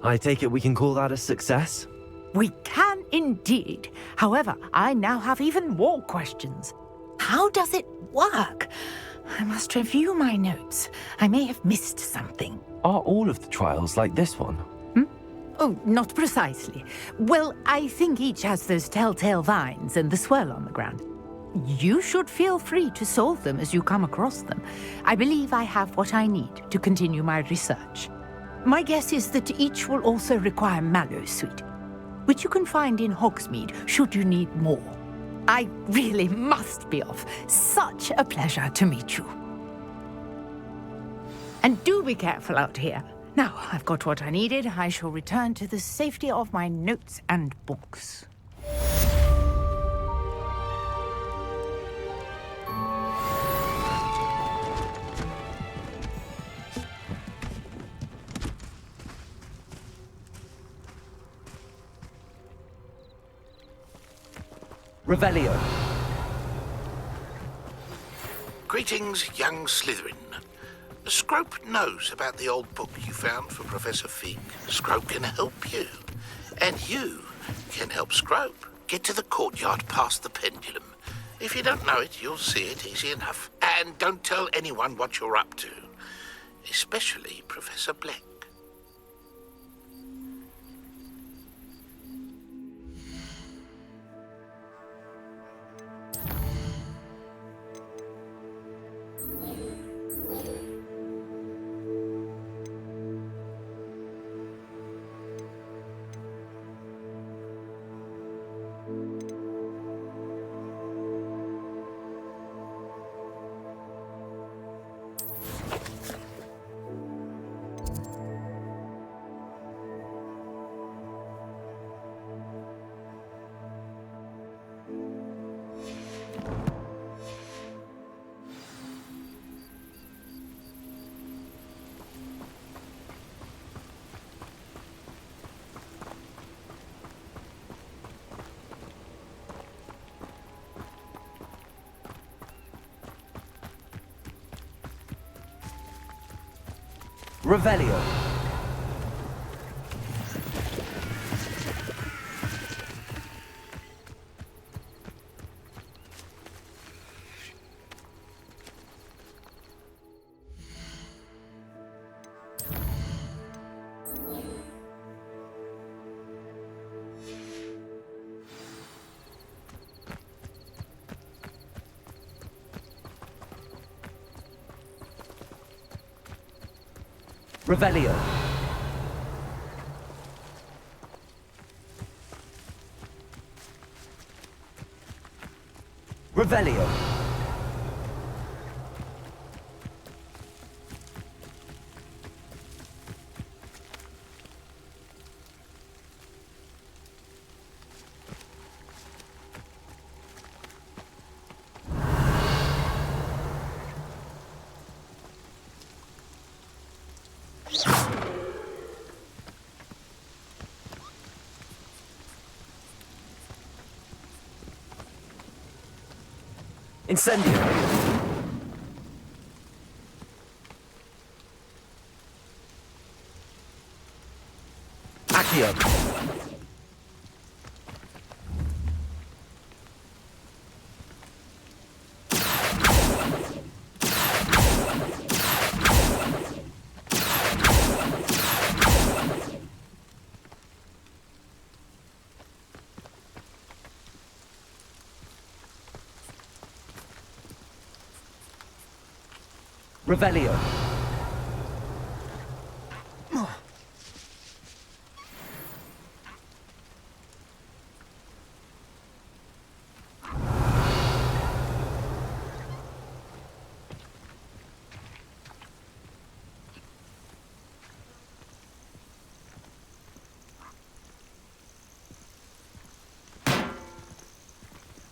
I take it we can call that a success? We can indeed. However, I now have even more questions. How does it work? I must review my notes. I may have missed something. Are all of the trials like this one? Oh, not precisely. Well, I think each has those telltale vines and the swirl on the ground. You should feel free to solve them as you come across them. I believe I have what I need to continue my research. My guess is that each will also require mallowsweet, which you can find in Hogsmeade should you need more. I really must be off. Such a pleasure to meet you. And do be careful out here. Now I've got what I needed, I shall return to the safety of my notes and books. Revelio. Greetings, young Slytherin. Scrope knows about the old book you found for Professor Fig. Scrope can help you. And you can help Scrope get to the courtyard past the pendulum. If you don't know it, you'll see it easy enough. And don't tell anyone what you're up to. Especially Professor Black. Revelio. Revelio. Revelio. Incendio. Accio. Revelio.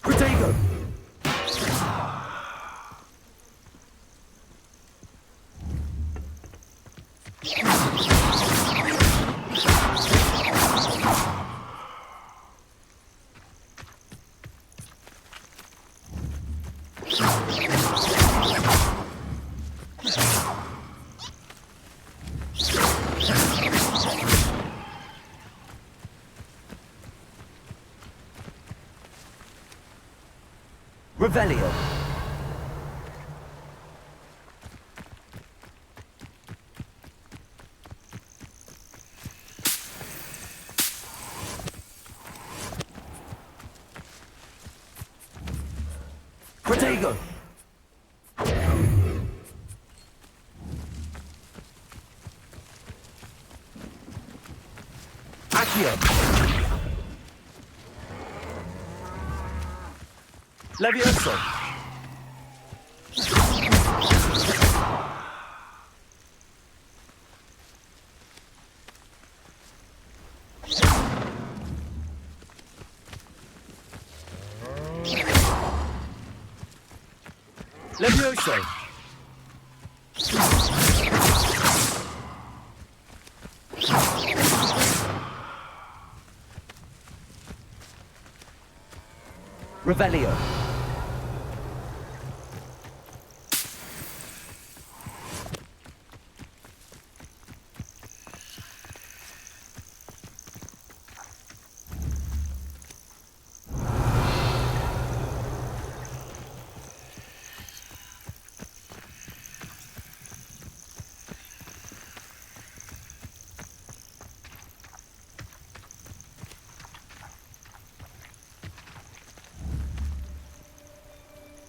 Protego. Revelio. Protego. Accio. Levioso. Levioso. Revelio.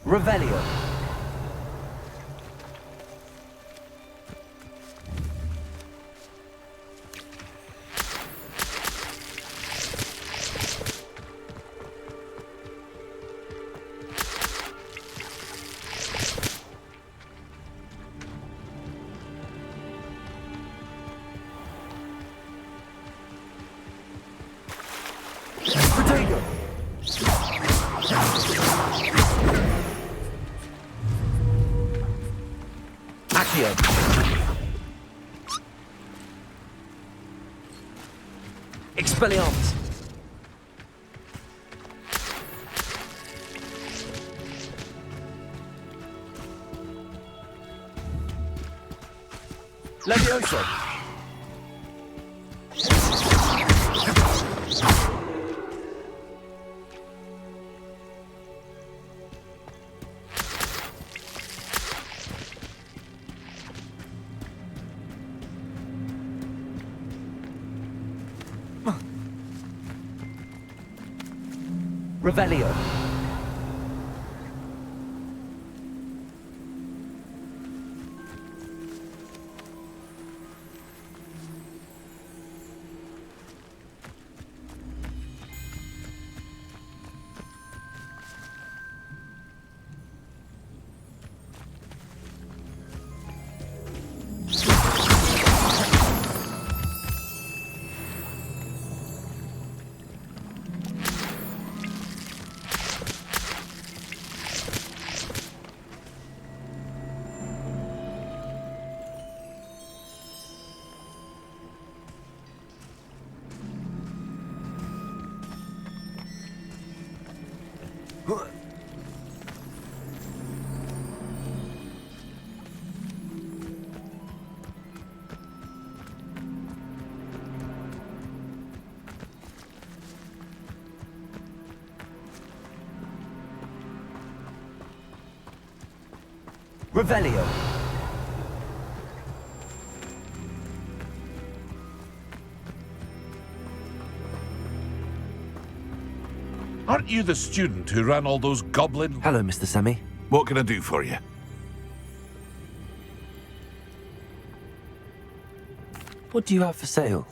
Revelio. Protego. Accio. Expelliarmus. Levioso! Revelio. Revelio. Aren't you the student who ran all those goblin... Hello, Mr. Semi. What can I do for you? What do you have for sale?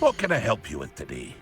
What can I help you with today?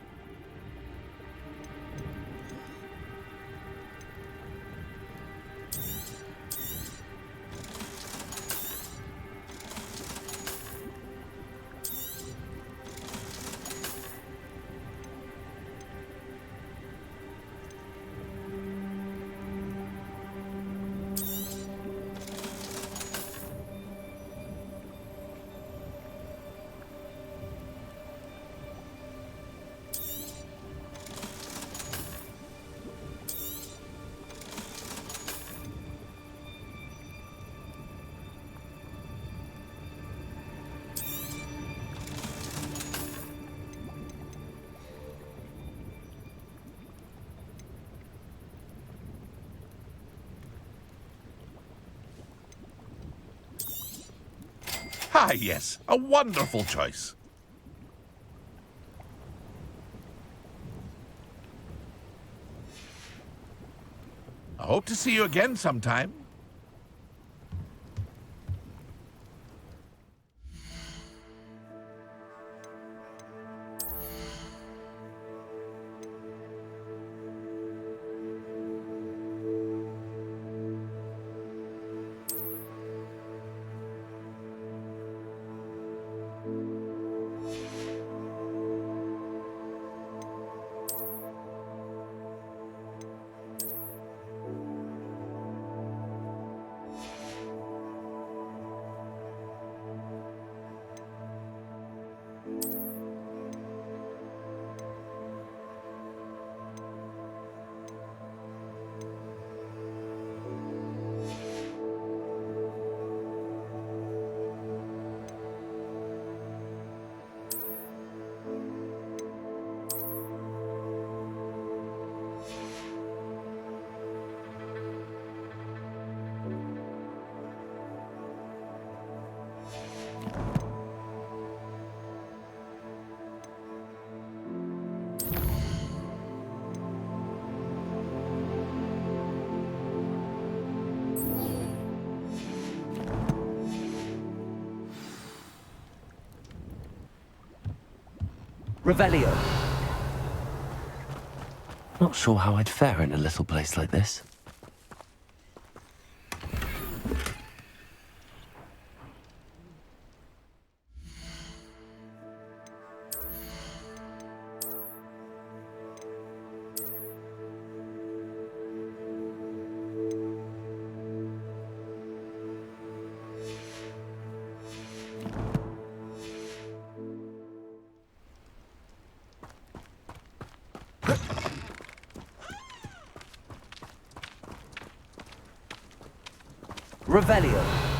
Ah, yes, a wonderful choice. I hope to see you again sometime. Revelio. Not sure how I'd fare in a little place like this. Revelio.